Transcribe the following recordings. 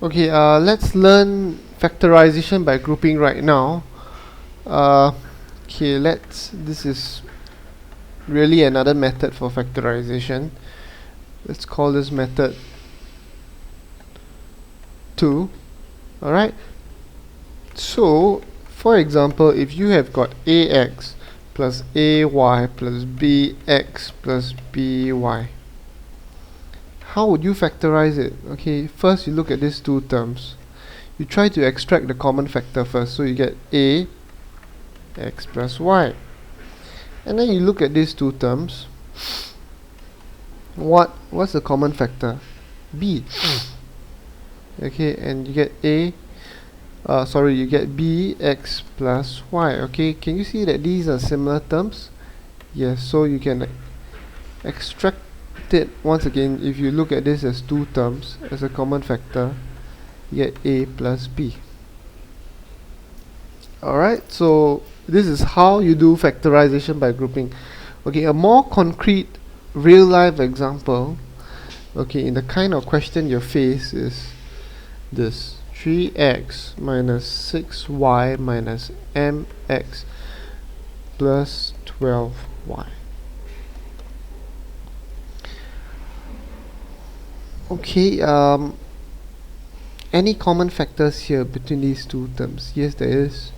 Okay, let's learn factorization by grouping right now. Okay, this is really another method for factorization. Let's call this method 2. Alright, so for example, if you have got ax plus ay plus bx plus by, how would you factorize it? Okay, first you look at these two terms. You try to extract the common factor first, so you get a x plus y, and then you look at these two terms. What's the common factor? B. Okay, and you get you get bx plus y. Okay, can you see that these are similar terms? Yes, so you can extract it once again. If you look at this as two terms as a common factor, you get a plus b. Alright, so this is how you do factorization by grouping. Okay, a more concrete real life example, okay, in the kind of question you face is this: 3x minus 6y minus mx plus 12y. Okay, any common factors here between these two terms? Yes, there is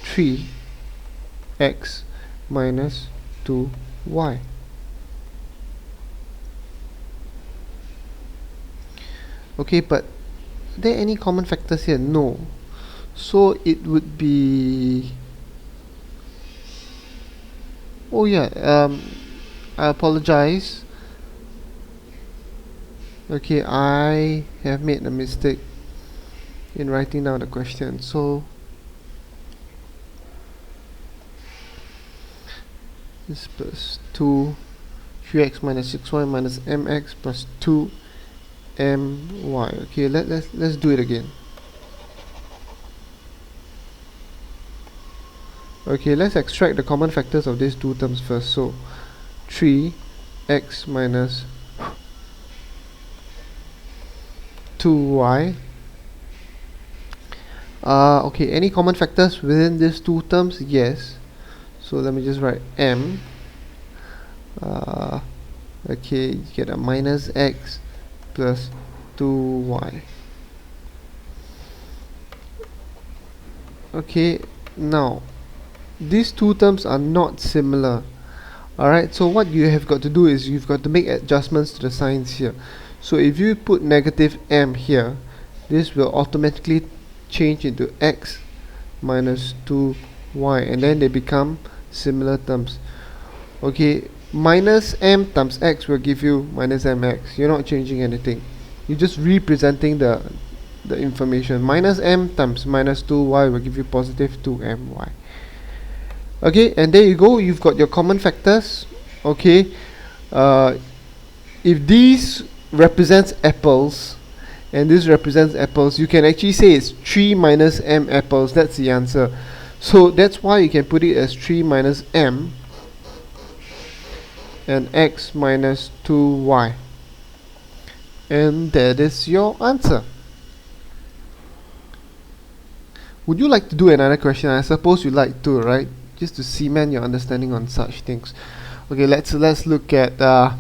3x minus 2y. Okay, but are there any common factors here? No. So it would be, oh yeah, I apologize. Okay, I have made a mistake in writing down the question. So this plus 2 3x minus 6y minus mx plus 2 my. Okay, let's do it again. Okay, let's extract the common factors of these two terms first. So 3x minus 2y. Okay, any common factors within these two terms? Yes. So let me just write m. Okay, you get a minus x plus 2y. Okay, now these two terms are not similar. Alright, so what you have got to do is you've got to make adjustments to the signs here. So if you put negative m here, this will automatically change into x minus 2y, and then they become similar terms. Okay, minus m times x will give you minus mx. You're not changing anything. You're just representing the information. Minus m times minus 2y will give you positive 2my. Okay, and there you go. You've got your common factors. Okay, if these represents apples and this represents apples, you can actually say it's 3 minus m apples. That's the answer. So that's why you can put it as 3 minus m and x minus 2y, and that is your answer. Would you like to do another question? I suppose you like to, right? Just to cement your understanding on such things. Okay, let's look at a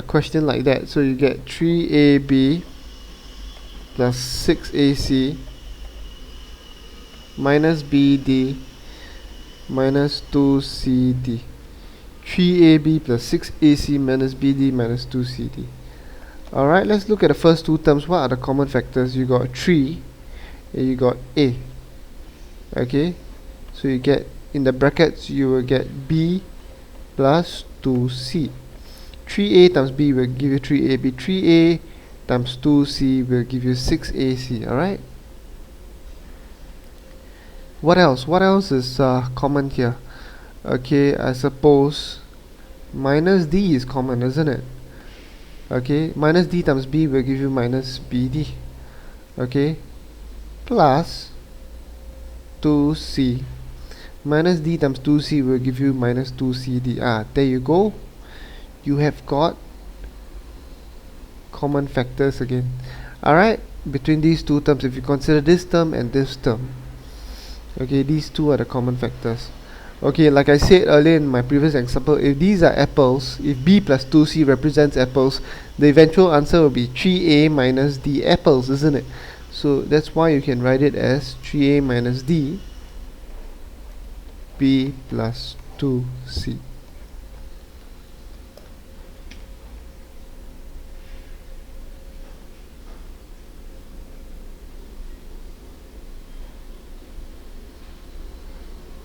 question like that. So you get 3ab plus 6ac minus bd minus 2cd. 3ab plus 6ac minus bd minus 2cd. Alright, let's look at the first two terms. What are the common factors? You got 3 and you got a. Okay, so you get, in the brackets you will get b plus 2c. 3a times b will give you 3ab. 3a times 2c will give you 6ac. Alright, what else is common here? Okay, I suppose minus d is common, isn't it? Okay, minus d times b will give you minus bd. Okay, plus 2c. Minus d times 2c will give you minus 2cd. There you go. You have got common factors again. Alright, between these two terms, if you consider this term and this term, okay, these two are the common factors. Okay, like I said earlier in my previous example, if these are apples, if b plus 2c represents apples, the eventual answer will be 3a minus d apples, isn't it? So that's why you can write it as 3a minus d, b plus 2c.